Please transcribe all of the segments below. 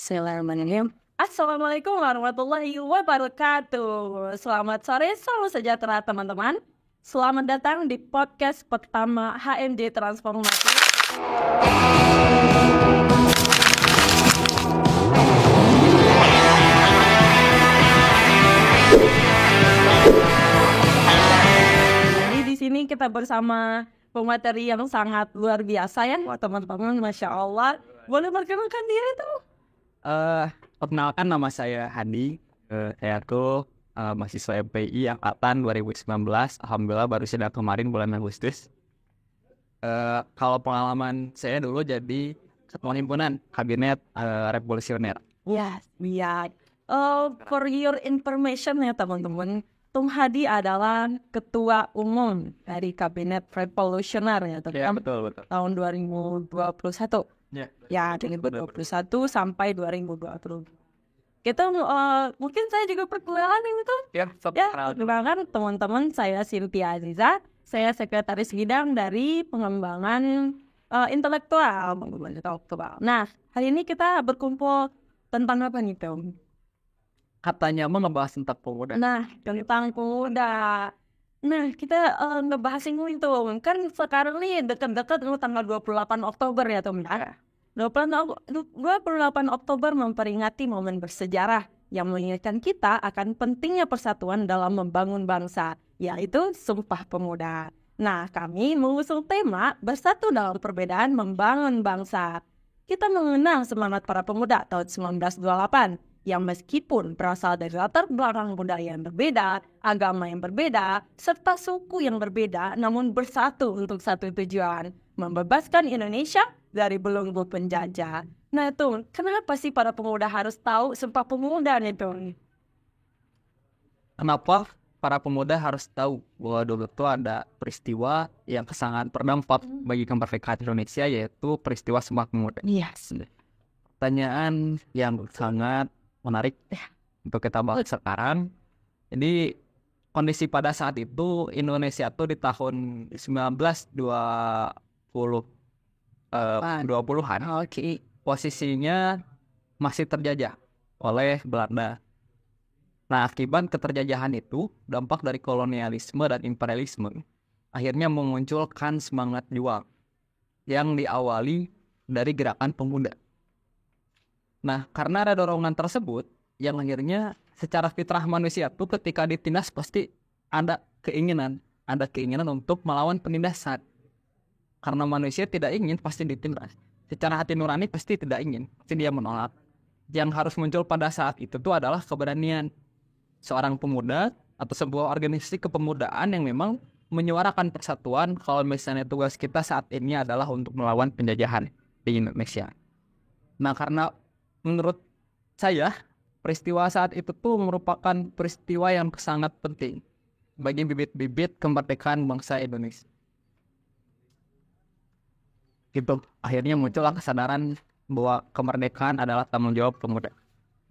Bismillahirrahmanirrahim. Assalamualaikum warahmatullahi wabarakatuh. Selamat sore, salam sejahtera teman-teman. Selamat datang di podcast pertama HMJ Transformasi. Jadi di sini kita bersama pemateri yang sangat luar biasa ya, teman-teman. Masya Allah. Boleh perkenalkan diri tuh? Perkenalkan, nama saya Hadi. Saya tuh mahasiswa FPI angkatan 2019. Alhamdulillah baru sidang kemarin bulan Agustus. Kalau pengalaman saya dulu jadi ketua himpunan kabinet revolusioner. Yes, ya. For your information ya teman-teman, Tung Hadi adalah ketua umum dari kabinet revolusioner ya Ya, teman-teman. betul. Tahun 2021. Ya, dari 2021 sampai 2020. Kita mungkin saya juga perkenalan itu. Ya, Perkenalkan teman-teman, saya Cynthia Aziza. Saya sekretaris bidang dari pengembangan intelektual. Nah, hari ini kita berkumpul tentang apa nih, Tom? Katanya mau ngebahas tentang pemuda. Nah, tentang pemuda. Nah, kita ngebahas ini tuh. Kan sekarang nih dekat-dekat tanggal 28 Oktober ya, Tom. 28 Oktober memperingati momen bersejarah yang mengingatkan kita akan pentingnya persatuan dalam membangun bangsa, yaitu Sumpah Pemuda. Nah, kami mengusung tema Bersatu dalam Perbedaan Membangun Bangsa. Kita mengenang semangat para pemuda tahun 1928 yang meskipun berasal dari latar belakang budaya yang berbeda, agama yang berbeda, serta suku yang berbeda, namun bersatu untuk satu tujuan, membebaskan Indonesia dari belenggu penjajah. Nah itu, kenapa sih para pemuda harus tahu Sumpah Pemuda nih tuh? Kenapa para pemuda harus tahu bahwa dulu itu ada peristiwa yang sangat berdampak bagi kemerdekaan Indonesia, yaitu peristiwa Sumpah Pemuda. Yes. Pertanyaan yang sangat menarik untuk kita bahas sekarang. Jadi kondisi pada saat itu Indonesia tuh di tahun 20-an, posisinya masih terjajah oleh Belanda. Nah, akibat keterjajahan itu, dampak dari kolonialisme dan imperialisme akhirnya memunculkan semangat juang yang diawali dari gerakan pemuda. Nah, karena ada dorongan tersebut, yang akhirnya secara fitrah manusia tuh ketika ditindas pasti ada keinginan untuk melawan penindasan. Karena manusia tidak ingin pasti ditindas. Secara hati nurani pasti tidak ingin, pasti dia menolak. Yang harus muncul pada saat itu tuh adalah keberanian seorang pemuda atau sebuah organisasi kepemudaan yang memang menyuarakan persatuan kalau misalnya tugas kita saat ini adalah untuk melawan penjajahan di Indonesia. Nah, karena menurut saya peristiwa saat itu tuh merupakan peristiwa yang sangat penting bagi bibit-bibit kemerdekaan bangsa Indonesia. Gitu, akhirnya muncullah kesadaran bahwa kemerdekaan adalah tanggung jawab pemuda.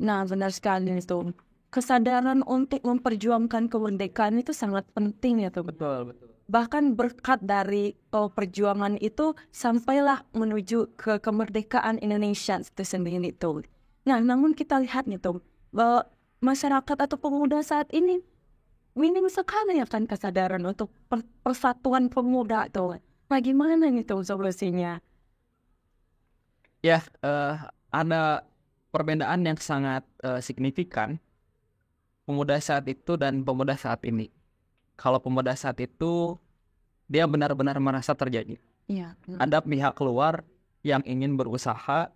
Nah, benar sekali itu. Kesadaran untuk memperjuangkan kemerdekaan itu sangat penting ya tuh. Betul. Bahkan berkat dari perjuangan itu sampailah menuju ke kemerdekaan Indonesia itu sendiri tuh. Nah, namun kita lihat nih tuh, bahwa masyarakat atau pemuda saat ini minim sekali akan kesadaran untuk persatuan pemuda tuh. Bagaimana nih tuh solusinya? Ya, ada perbedaan yang sangat signifikan pemuda saat itu dan pemuda saat ini. Kalau pemuda saat itu dia benar-benar merasa terjadi. Iya. Ada pihak luar yang ingin berusaha,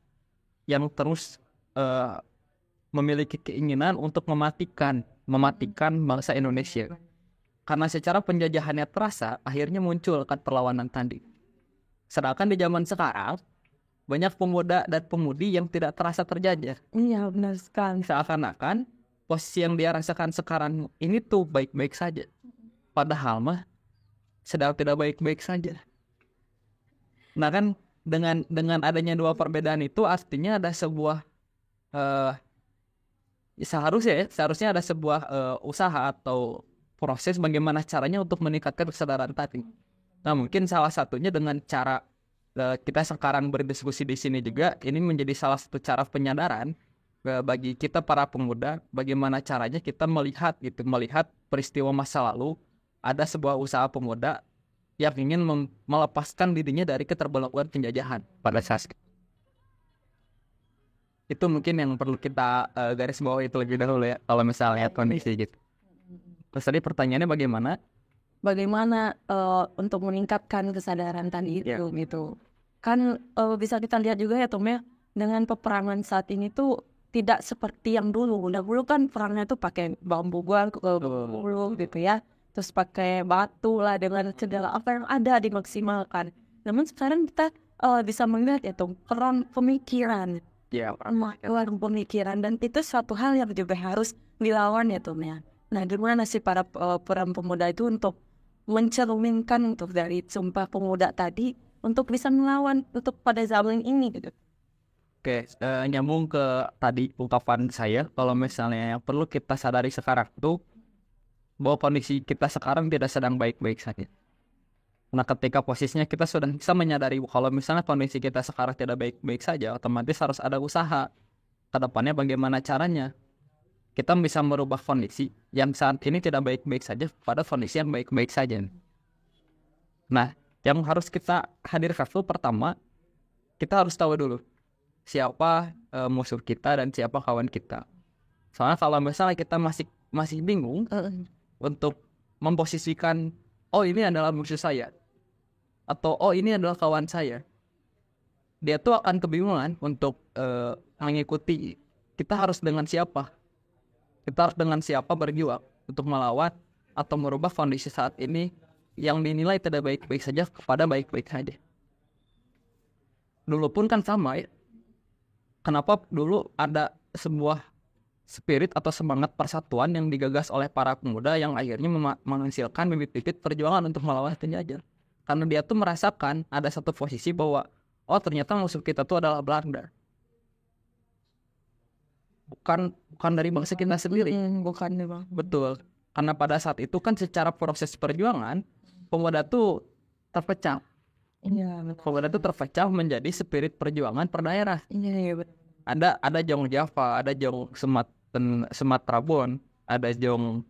yang terus memiliki keinginan untuk mematikan bangsa Indonesia. Karena secara penjajahannya terasa, akhirnya muncul kan perlawanan tadi. Sedangkan di zaman sekarang banyak pemuda dan pemudi yang tidak terasa terjajah. Iya, benar sekali. Seakan-akan posisi yang dia rasakan sekarang ini tuh baik-baik saja. Padahal mah sedang tidak baik-baik saja. Nah kan dengan adanya dua perbedaan itu artinya ada sebuah seharusnya ada sebuah usaha atau proses bagaimana caranya untuk meningkatkan kesadaran tadi. Nah mungkin salah satunya dengan cara kita sekarang berdiskusi di sini juga, ini menjadi salah satu cara penyadaran bagi kita para pemuda, bagaimana caranya kita melihat peristiwa masa lalu, ada sebuah usaha pemuda yang ingin melepaskan dirinya dari keterbelengguan penjajahan pada saat itu. Mungkin yang perlu kita garis bawahi itu lebih dahulu ya, kalau misalnya kondisi gitu. Terus tadi pertanyaannya Bagaimana untuk meningkatkan kesadaran tadi itu gitu. Kan bisa kita lihat juga ya Tom ya, dengan peperangan saat ini tuh tidak seperti yang dulu. Dulu kan perangnya tuh pakai bambu gulu gitu ya. Terus pakai batu lah, dengan segala apa yang ada dimaksimalkan. Namun sekarang kita bisa melihat ya Tom, peran pemikiran. Peran pemikiran, dan itu suatu hal yang juga harus dilawan ya Tom ya. Nah, gimana sih para peran pemuda itu untuk mencerminkan untuk dari Sumpah Pemuda tadi untuk bisa melawan untuk pada zaman ini gitu. Oke, nyambung ke tadi ungkapan saya, kalau misalnya yang perlu kita sadari sekarang tuh bahwa kondisi kita sekarang tidak sedang baik-baik saja. Nah, ketika posisinya kita sudah bisa menyadari kalau misalnya kondisi kita sekarang tidak baik-baik saja, otomatis harus ada usaha ke depannya bagaimana caranya kita bisa merubah kondisi yang saat ini tidak baik-baik saja pada kondisi yang baik-baik saja. Nah, yang harus kita hadirkan itu pertama, kita harus tahu dulu siapa musuh kita dan siapa kawan kita. Soalnya kalau misalnya kita masih bingung untuk memposisikan, oh ini adalah musuh saya, atau oh ini adalah kawan saya, dia tuh akan kebingungan untuk mengikuti kita harus dengan siapa. Kita harus dengan siapa berjuang untuk melawan atau merubah kondisi saat ini yang dinilai tidak baik-baik saja kepada baik-baik saja. Dulu pun kan sama ya. Kenapa dulu ada sebuah spirit atau semangat persatuan yang digagas oleh para pemuda yang akhirnya menghasilkan bibit-bibit perjuangan untuk melawan penjajah. Karena dia tuh merasakan ada satu posisi bahwa oh ternyata musuh kita tuh adalah Belanda. Bukan dari bangsa kita sendiri. Bukan bang. Betul. Karena pada saat itu kan secara proses perjuangan pemuda tuh terpecah. Iya. Pemuda tuh terpecah menjadi spirit perjuangan per daerah. Iya betul. Ada Jong Java, ada Jong Sumatera Bon, ada Jong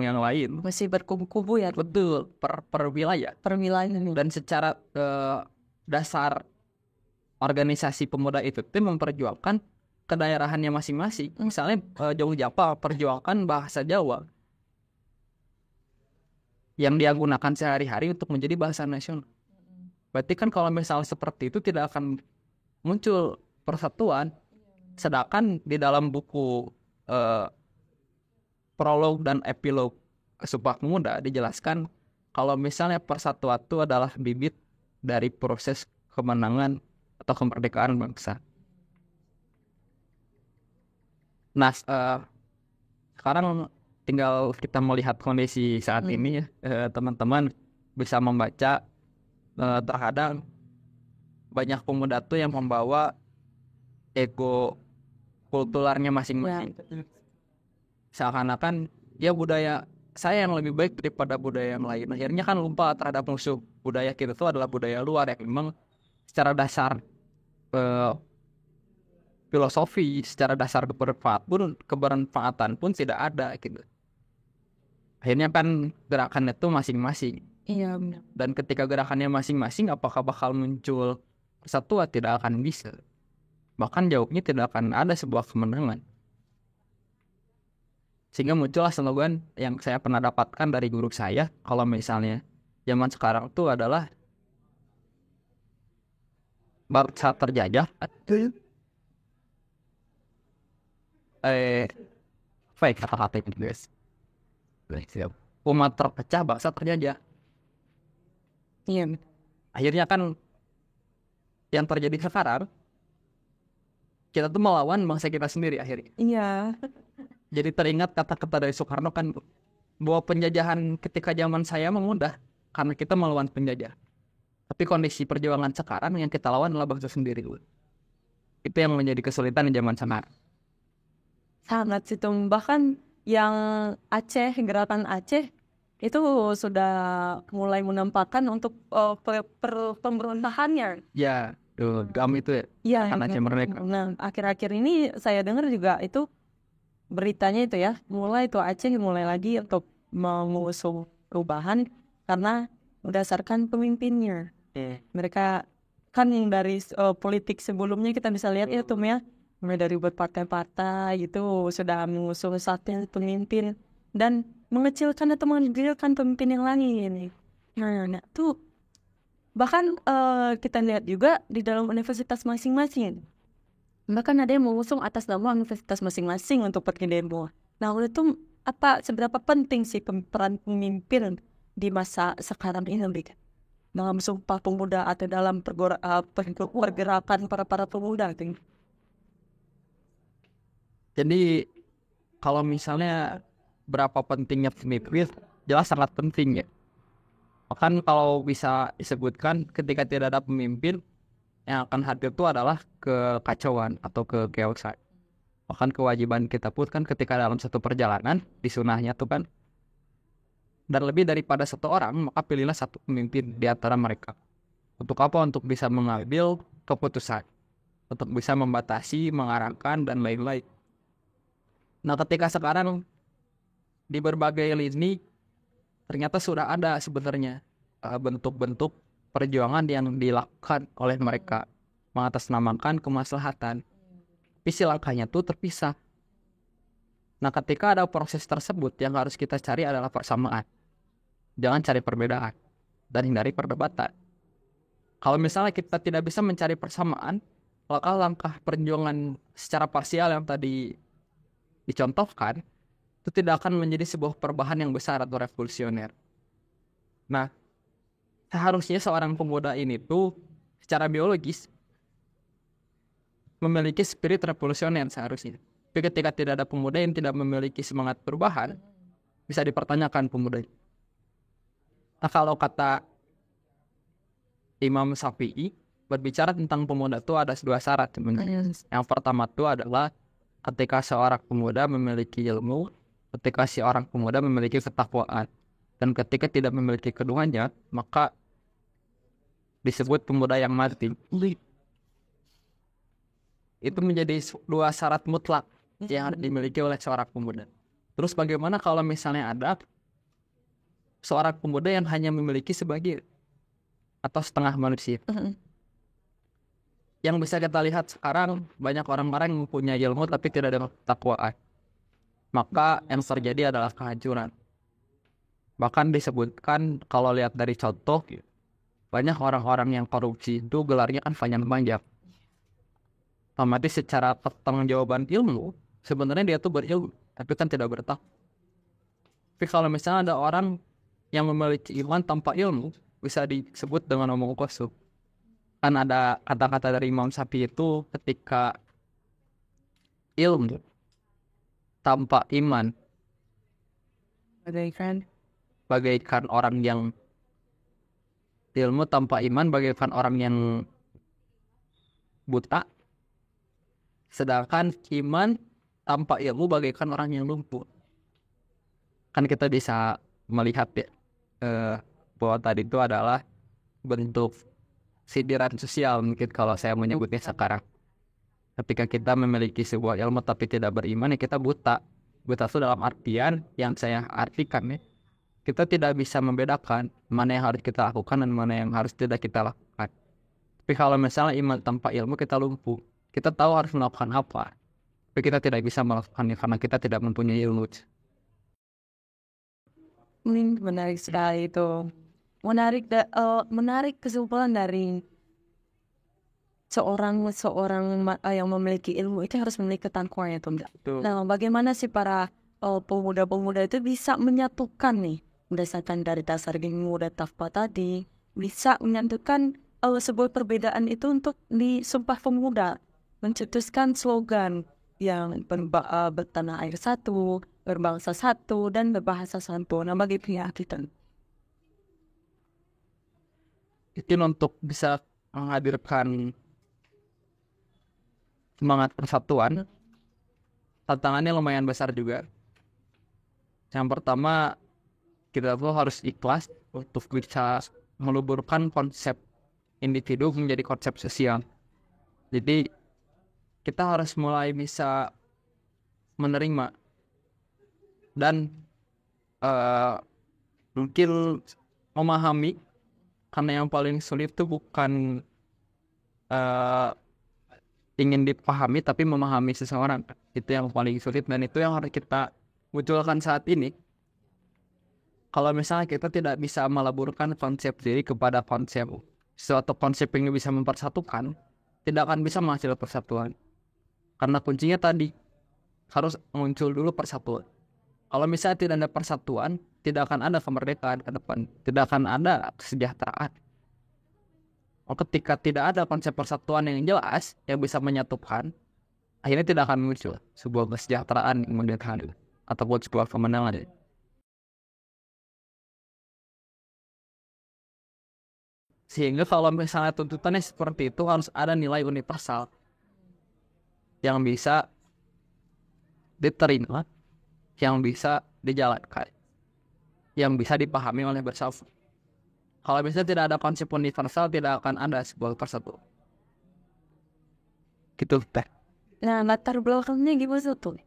yang lain. Masih berkubu-kubu ya. Betul, per wilayah. Per wilayah. Dan secara dasar organisasi pemuda itu memperjuangkan kedaerahannya masing-masing. Misalnya Jong Java perjuangkan bahasa Jawa yang dia gunakan sehari-hari untuk menjadi bahasa nasional. Berarti kan kalau misalnya seperti itu tidak akan muncul persatuan. Sedangkan di dalam buku prolog dan epilog Sumpah Pemuda dijelaskan kalau misalnya persatuan itu adalah bibit dari proses kemenangan atau kemerdekaan bangsa. Nah, sekarang tinggal kita melihat kondisi saat ini ya, teman-teman bisa membaca terkadang banyak pemuda tuh yang membawa ego kulturalnya masing-masing. Seakan-akan ya budaya saya yang lebih baik daripada budaya yang lain. Akhirnya kan lupa terhadap musuh budaya kita itu adalah budaya luar yang memang secara dasar filosofi, secara dasar kebermanfaatan pun tidak ada gitu. Akhirnya kan gerakannya itu masing-masing. Iya benar. Dan ketika gerakannya masing-masing, apakah bakal muncul persatuan? Tidak akan bisa. Bahkan jawabnya tidak akan ada sebuah kemenangan. Sehingga muncullah slogan yang saya pernah dapatkan dari guru saya, kalau misalnya zaman sekarang itu adalah bangsa terjajah. Baik kata-kata itu guys. Umat terpecah, bangsa terjajah. Iya. Akhirnya kan yang terjadi sekarang kita tuh melawan bangsa kita sendiri akhirnya. Iya. Jadi teringat kata-kata dari Soekarno kan bahwa penjajahan ketika zaman saya mudah karena kita melawan penjajah. Tapi kondisi perjuangan sekarang yang kita lawan adalah bangsa sendiri. Itu yang menjadi kesulitan di zaman sekarang. Sangat situ, bahkan yang Aceh, gerakan Aceh itu sudah mulai menampakkan untuk pemberontakannya. Ya. GAM itu ya, Iya, kan Aceh Merdeka. nah akhir-akhir ini saya dengar juga itu beritanya itu ya, mulai itu Aceh mulai lagi untuk mengusung perubahan karena berdasarkan pemimpinnya. Mereka kan yang dari politik sebelumnya kita bisa lihat ya tuh ya, mulai dari berpartai-partai itu sudah mengusung satu pemimpin dan mengecilkan atau menggilirkan pemimpin yang lain. Nah tuh bahkan kita lihat juga di dalam universitas masing-masing. Bahkan ada yang mengusung atas nama universitas masing-masing untuk pergi demo. Nah, itu apa seberapa penting sih peran pemimpin di masa sekarang ini, Bik? Dalam Sumpah Pemuda atau dalam pergerakan para pemuda gitu. Jadi kalau misalnya berapa pentingnya pemimpin, jelas sangat penting ya. Bahkan kalau bisa disebutkan ketika tidak ada pemimpin, yang akan hadir itu adalah kekacauan atau kechaosan. Bahkan kewajiban kita pun kan ketika dalam satu perjalanan, di sunahnya tuh kan, dan lebih daripada satu orang, maka pilihlah satu pemimpin di antara mereka. Untuk apa? Untuk bisa mengambil keputusan, untuk bisa membatasi, mengarahkan, dan lain-lain. Nah, ketika sekarang di berbagai lini, ternyata sudah ada sebenarnya bentuk-bentuk perjuangan yang dilakukan oleh mereka mengatasnamakan kemaslahatan. Tapi si langkahnya tuh terpisah. Nah, ketika ada proses tersebut, yang harus kita cari adalah persamaan. Jangan cari perbedaan dan hindari perdebatan. Kalau misalnya kita tidak bisa mencari persamaan, maka langkah perjuangan secara parsial yang tadi dicontohkan itu tidak akan menjadi sebuah perubahan yang besar atau revolusioner. Nah, seharusnya seorang pemuda ini tuh secara biologis memiliki spirit revolusioner seharusnya. Tapi ketika tidak ada pemuda yang tidak memiliki semangat perubahan, bisa dipertanyakan pemuda. Nah, kalau kata Imam Syafi'i berbicara tentang pemuda itu ada dua syarat sebenarnya. Yang pertama itu adalah ketika seorang pemuda memiliki ilmu, ketika seorang pemuda memiliki ketakwaan, dan ketika tidak memiliki keduanya, maka disebut pemuda yang mati. Itu menjadi dua syarat mutlak yang harus dimiliki oleh seorang pemuda. Terus bagaimana kalau misalnya ada seorang pemuda yang hanya memiliki sebagian atau setengah manusia? Yang bisa kita lihat sekarang, banyak orang-orang yang mempunyai ilmu tapi tidak ada ketakwaan. Maka yang terjadi adalah kehancuran. Bahkan disebutkan kalau lihat dari contoh, banyak orang-orang yang korupsi itu gelarnya kan panjang-panjang. Otomatis secara pertanggungjawaban ilmu, sebenarnya dia tuh berilmu, tapi kan tidak bertakwa. Tapi kalau misalnya ada orang yang memiliki iman tanpa ilmu, bisa disebut dengan omong kosong. Kan ada kata-kata dari Imam Syafi'i itu ketika ilmu tanpa iman bagaikan orang yang ilmu tanpa iman bagaikan orang yang buta, sedangkan iman tanpa ilmu bagaikan orang yang lumpuh. Kan kita bisa melihat ya bahwa tadi itu adalah bentuk sindiran sosial mungkin kalau saya menyebutnya sekarang. Ketika kita memiliki sebuah ilmu tapi tidak beriman, ya kita buta. Buta itu dalam artian yang saya artikan ya, kita tidak bisa membedakan mana yang harus kita lakukan dan mana yang harus tidak kita lakukan. Tapi kalau misalnya iman tanpa ilmu, kita lumpuh. Kita tahu harus melakukan apa, tapi kita tidak bisa melakukannya karena kita tidak mempunyai ilmu. Menarik sekali itu. Menarik kesimpulan dari seorang yang memiliki ilmu itu harus memiliki ketakwaan ya, Tumda. Nah, bagaimana sih para pemuda-pemuda itu bisa menyatukan nih berdasarkan dari dasar ilmu dan takwa tadi, bisa menyatukan sebuah perbedaan itu untuk di Sumpah Pemuda, mencetuskan slogan yang bertanah air satu, berbangsa satu, dan berbahasa satu. Nah, bagi pihak kita Mungkin untuk bisa menghadirkan semangat persatuan, tantangannya lumayan besar juga. Yang pertama, kita tuh harus ikhlas untuk bisa meluburkan konsep individu menjadi konsep sosial. Jadi kita harus mulai bisa menerima dan mungkin memahami, karena yang paling sulit itu bukan ingin dipahami tapi memahami seseorang. Itu yang paling sulit dan itu yang harus kita munculkan saat ini. Kalau misalnya kita tidak bisa meleburkan konsep diri kepada konsep, suatu konsep yang bisa mempersatukan, tidak akan bisa menghasilkan persatuan. Karena kuncinya tadi harus muncul dulu persatuan. Kalau misalnya tidak ada persatuan, tidak akan ada kemerdekaan ke depan, tidak akan ada kesejahteraan. Ketika tidak ada konsep persatuan yang jelas yang bisa menyatukan, akhirnya tidak akan muncul sebuah kesejahteraan yang mendatang ataupun sebuah kemenangan. Sehingga kalau misalnya tuntutannya seperti itu, harus ada nilai universal yang bisa diterima, yang bisa dijalankan, yang bisa dipahami oleh bersama. Kalau misalnya tidak ada konsep universal, tidak akan ada sebuah persatuan. Gitu teh. Nah, latar belakangnya gimana tuh?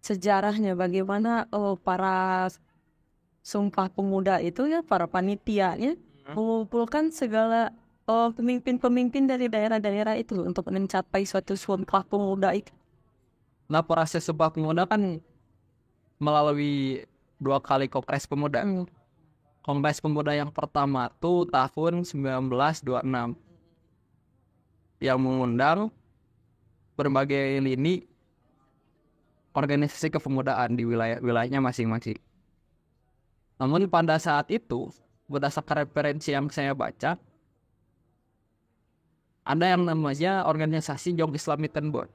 Sejarahnya bagaimana para Sumpah Pemuda itu ya, para panitianya mengumpulkan segala pemimpin-pemimpin dari daerah-daerah itu untuk mencapai suatu Sumpah Pemuda itu. Nah, proses Sumpah Pemuda kan melalui 2 kali Kongres Pemuda. Kongres Pemuda yang pertama tuh tahun 1926 yang mengundang berbagai lini organisasi kepemudaan di wilayahnya masing-masing. Namun pada saat itu, berdasarkan referensi yang saya baca, ada yang namanya organisasi Young Islamic Bond.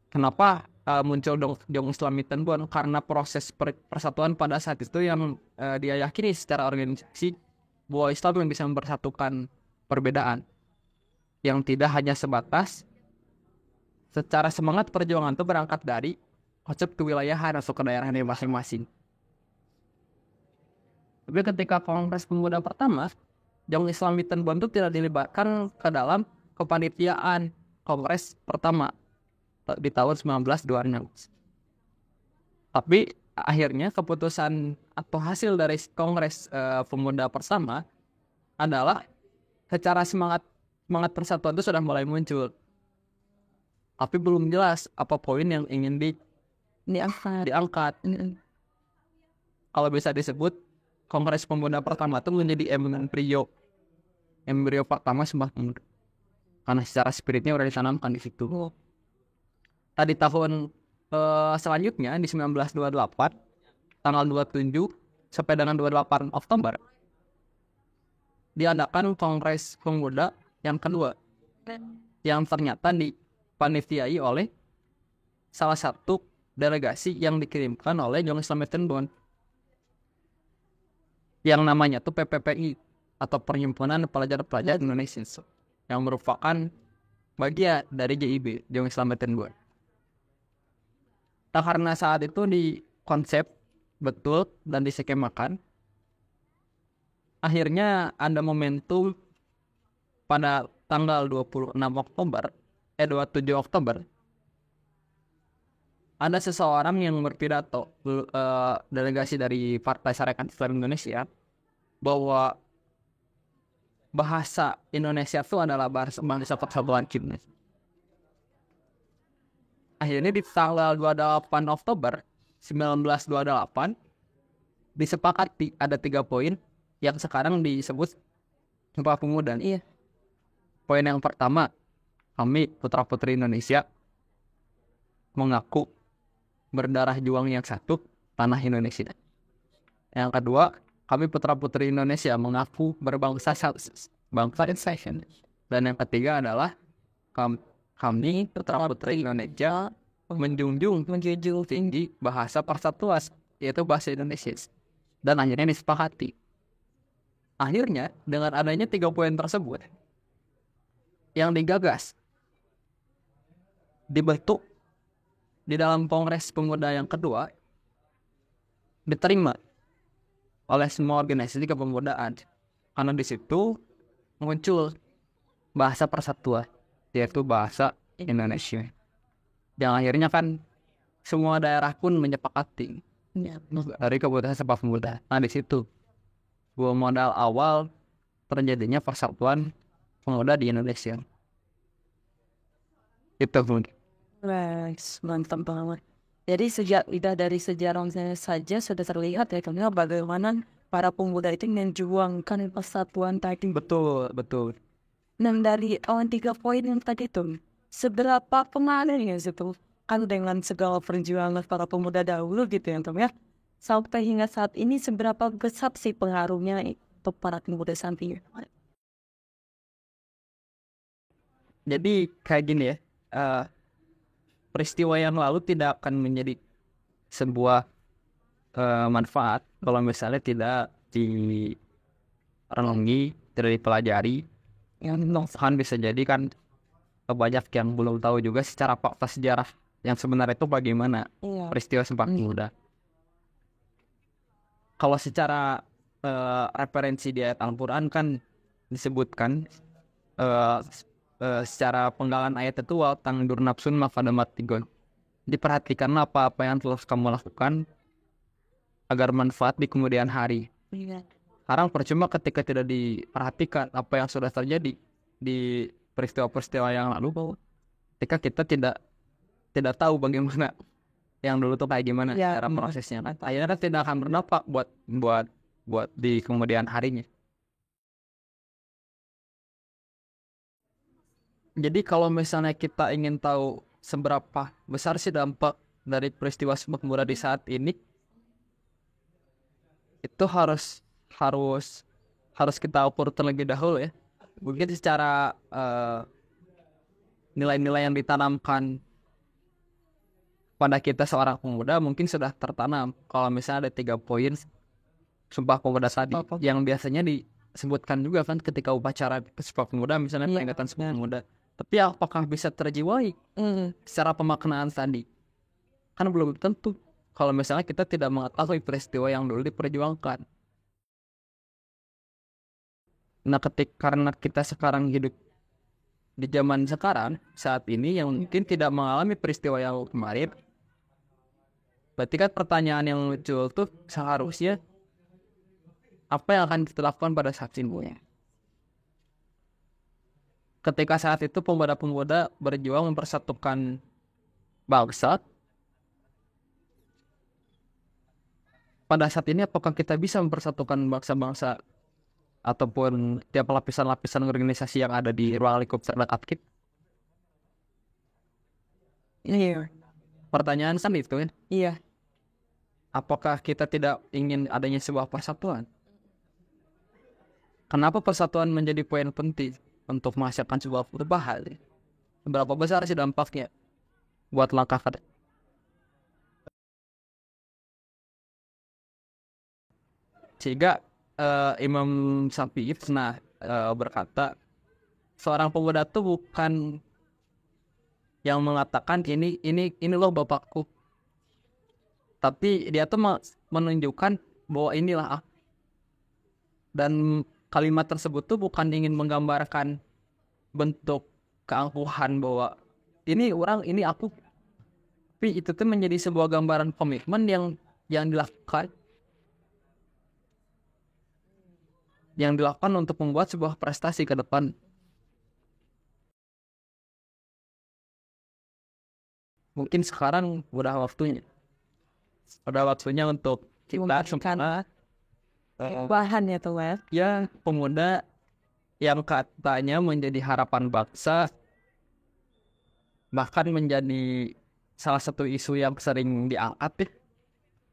Kenapa muncul Young Islamic Bond? Karena proses persatuan pada saat itu yang dia yakini secara organisasi bahwa Islam yang bisa mempersatukan perbedaan, yang tidak hanya sebatas secara semangat perjuangan itu berangkat dari konsep kewilayahan atau kedaerahannya masing-masing. Tapi ketika Kongres Pemuda pertama, Young Islamic Bond itu tidak dilibatkan ke dalam kepanitiaan Kongres pertama di tahun 1926. Tapi akhirnya keputusan atau hasil dari Kongres Pemuda pertama adalah secara semangat persatuan itu sudah mulai muncul. Tapi belum jelas apa poin yang ingin diangkat. Kalau bisa disebut, Kongres Pemuda pertama itu menjadi embryo pertama Sumpah Pemuda. Karena secara spiritnya udah ditanamkan di situ. Tadi tahun selanjutnya di 1928, tanggal 27 sampai dengan 28 Oktober, diadakan Kongres Pemuda yang kedua, yang ternyata dipanitiai oleh salah satu delegasi yang dikirimkan oleh Young Islamic Bond, yang namanya tuh PPPI atau Perhimpunan Pelajar-Pelajar Indonesia, yang merupakan bagian dari JIB, Young Islamic Bond. Nah, karena saat itu di konsep betul dan diskemakan, akhirnya ada momentum pada tanggal 27 Oktober ada seseorang yang berpidato, delegasi dari Partai Sarekat Islam Indonesia, bahwa bahasa Indonesia itu adalah bahasa persatuan kita. Akhirnya di tanggal 28 Oktober 1928 disepakati ada 3 poin yang sekarang disebut Sumpah Pemuda. Iya. Poin yang pertama, kami putra-putri Indonesia mengaku berdarah juang yang satu, tanah Indonesia. Yang kedua, kami putra-putri Indonesia mengaku berbangsa bangsa Indonesia. Dan yang ketiga adalah kami putra-putri Indonesia menjunjung tinggi bahasa persatuan, yaitu bahasa Indonesia. Dan akhirnya disepakati. Akhirnya dengan adanya 3 poin tersebut yang digagas, dibentuk di dalam Kongres Pemuda yang kedua, diterima oleh semua organisasi kepemudaan, karena di situ muncul bahasa persatuan, yaitu bahasa Indonesia. Yang akhirnya kan semua daerah pun menyepakati dari kebutuhan sepak pemuda. Nah di situ gua modal awal terjadinya persatuan pemuda di Indonesia. Itu mungkin. Mantap banget. Jadi dari sejarahnya saja sudah terlihat ya Kang, bagaimana para pemuda itu menjuangkan persatuan tadi. Betul, betul. Dan dari 3 poin yang tadi tuh, seberapa pengaruh ya situ kan dengan segala perjuangan para pemuda dahulu gitu ya Tom ya, sampai hingga saat ini seberapa besar sih pengaruhnya untuk para pemuda saat ini? Jadi kayak gini ya, peristiwa yang lalu tidak akan menjadi sebuah manfaat kalau misalnya tidak direnungi, tidak dipelajari. Kan bisa jadi kan banyak yang belum tahu juga secara fakta sejarah yang sebenarnya itu bagaimana peristiwa Sumpah Pemuda. Kalau secara referensi di ayat Al-Quran kan disebutkan secara penggalan ayat itu wa tangdur nafsun mafadamat tigon. Diperhatikanlah apa-apa yang telah kamu lakukan agar manfaat di kemudian hari. Sekarang percuma ketika tidak diperhatikan apa yang sudah terjadi di peristiwa-peristiwa yang lalu, ketika kita tidak tahu bagaimana yang dulu tuh kayak gimana cara prosesnya, akhirnya kan tidak akan berdampak buat di kemudian harinya. Jadi kalau misalnya kita ingin tahu seberapa besar sih dampak dari peristiwa Sumpah Pemuda di saat ini, itu harus kita ukur terlebih dahulu ya. Mungkin secara nilai-nilai yang ditanamkan pada kita seorang pemuda mungkin sudah tertanam. Kalau misalnya ada 3 poin Sumpah Pemuda tadi yang biasanya disebutkan juga kan ketika upacara Sumpah Pemuda, misalnya peringatan Sumpah Pemuda. Tapi apakah bisa terjiwai secara pemaknaan tadi? Kan belum tentu. Kalau misalnya kita tidak mengetahui peristiwa yang dulu diperjuangkan. Nah, karena kita sekarang hidup di zaman sekarang, saat ini yang mungkin tidak mengalami peristiwa yang kemarin, berarti kan pertanyaan yang muncul tuh seharusnya apa yang akan kita lakukan pada saat ini? Ketika saat itu pemuda-pemuda berjuang mempersatukan bangsa, pada saat ini apakah kita bisa mempersatukan bangsa-bangsa ataupun tiap lapisan-lapisan organisasi yang ada di ruang lingkup terdekat kita? Iya. Pertanyaan kan itu kan? Iya. Apakah kita tidak ingin adanya sebuah persatuan? Kenapa persatuan menjadi poin penting untuk menghasilkan sebuah perubahan? Seberapa besar sih dampaknya buat langkah ke depan? Sehingga Imam Syafi'i pernah berkata, seorang pemuda itu bukan yang mengatakan ini loh bapakku, tapi dia tuh menunjukkan bahwa inilah aku. Dan kalimat tersebut tuh bukan ingin menggambarkan bentuk keangkuhan bahwa ini aku, tapi itu tuh menjadi sebuah gambaran komitmen yang dilakukan untuk membuat sebuah prestasi ke depan. Mungkin sekarang udah waktunya untuk kita semua Bahan ya tuh Wes. ya pemuda yang katanya menjadi harapan bangsa, bahkan menjadi salah satu isu yang sering diangkat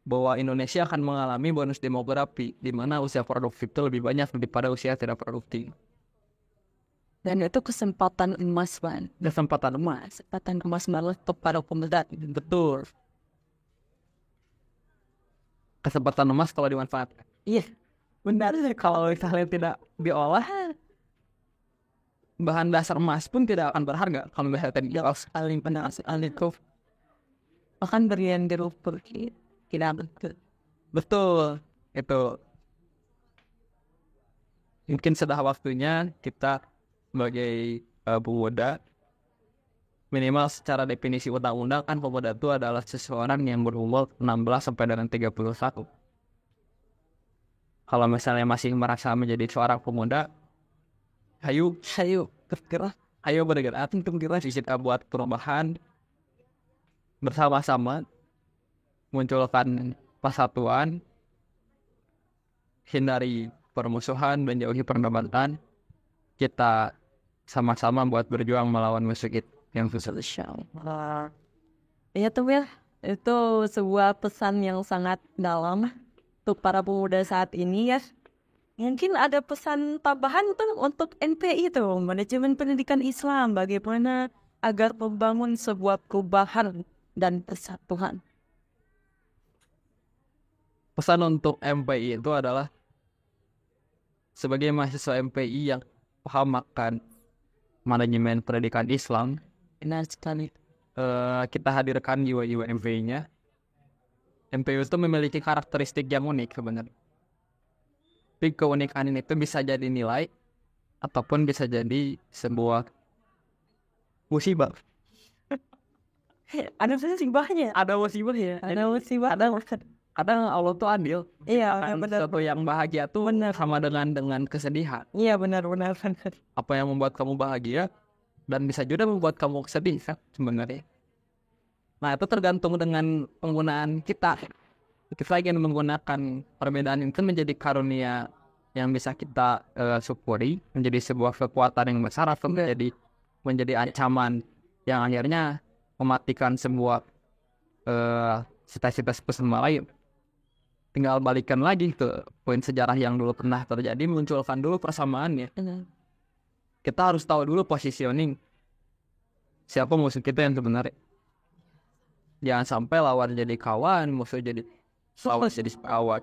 bahwa Indonesia akan mengalami bonus demografi di mana usia produktif itu lebih banyak daripada usia tidak produktif. Dan itu kesempatan emas, Ban. Kesempatan emas Banget untuk para pemuda. Betul. Kesempatan emas kalau dimanfaatkan. Iya, Benar. Kalau misalnya tidak diolah, bahan dasar emas pun tidak akan berharga. Kalau misalnya tadi paling benar sekali tuh. Bahkan berian di lumpur tidak betul. betul itu. mungkin sudah waktunya kita sebagai pemuda, minimal secara definisi undang-undang kan pemuda itu adalah seseorang yang berumur 16 sampai dengan 31. Kalau misalnya masih merasa menjadi seorang pemuda, ayo bergerak, ayo bergerak untuk kita buat perubahan bersama-sama, munculkan persatuan, hindari permusuhan, menjauhi perdebatan. Kita sama-sama buat berjuang melawan musuh yang susah. Iya tuh ya, itu sebuah pesan yang sangat dalam untuk para pemuda saat ini ya. Mungkin ada pesan tambahan tuh untuk NPI itu, Manajemen Pendidikan Islam, bagaimana agar membangun sebuah perubahan dan persatuan. Pesan untuk MPI itu adalah sebagai mahasiswa MPI yang paham akan manajemen pendidikan Islam, Benar sekali. kita hadirkan jiwa-jiwa MPI-nya. MPI itu memiliki karakteristik yang unik sebenarnya. Tapi keunikan ini itu bisa jadi nilai ataupun bisa jadi sebuah musibah. Ada musibahnya. Ada musibah ya. Ada musibah. Kadang Allah tuh adil. Iya, Kan benar. sesuatu yang bahagia tuh Benar. sama dengan kesedihan. Iya, benar. Apa yang membuat kamu bahagia dan bisa juga membuat kamu sedih kan sebenarnya. Nah, itu tergantung dengan penggunaan kita. Kita ingin menggunakan perbedaan itu menjadi karunia yang bisa kita syukuri, menjadi sebuah kekuatan yang besar atau menjadi ancaman yang akhirnya mematikan sebuah cita-cita bersama lain. Tinggal balikan lagi ke poin sejarah yang dulu pernah terjadi, munculkan dulu persamaannya. Kita harus tahu dulu positioning siapa musuh kita yang sebenarnya. Jangan sampai lawan jadi kawan, musuh jadi lawan jadi kawan.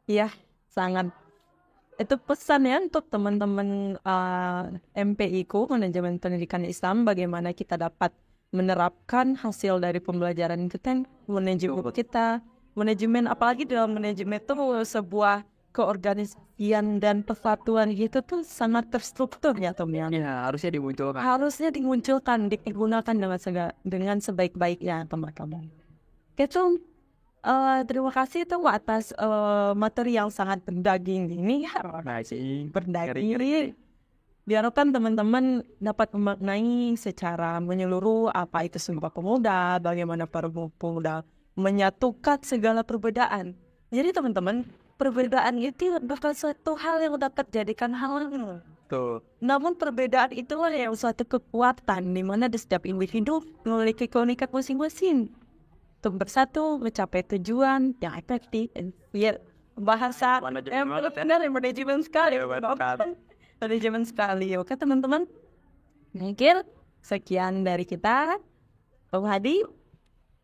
Iya, sangat. Itu pesan ya untuk teman-teman MPI ku, Manajemen Pendidikan Islam, bagaimana kita dapat menerapkan hasil dari pembelajaran kita, manajemen apalagi dalam manajemen itu sebuah keorganisasian dan persatuan gitu tuh sangat terstruktur ya Tom ya. Ya, harusnya dimunculkan, digunakan dengan sebaik-baiknya teman-teman. Oke Tom, terima kasih Tom atas materi yang sangat berdaging ini. Berdaging. Diharapkan teman-teman dapat memaknai secara menyeluruh apa itu Sumpah Pemuda, bagaimana para pemuda menyatukan segala perbedaan. Jadi teman-teman, perbedaan itu bukan suatu hal yang dapat jadikan halangan. Namun perbedaan itulah yang suatu kekuatan di mana di setiap individu memiliki keunikan masing-masing untuk bersatu mencapai tujuan yang efektif. Bahasa yang benar manajemen sekali. Manajemen sekali. Oke teman-teman, mungkin sekian dari kita, Om Hadi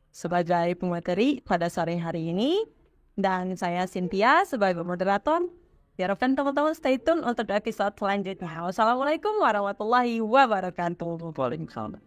sebagai pemateri pada sore hari ini, dan saya Cynthia sebagai moderator. Diharapkan teman-teman stay tune untuk episode selanjutnya. Wassalamualaikum warahmatullahi wabarakatuh. Waalaikumsalam.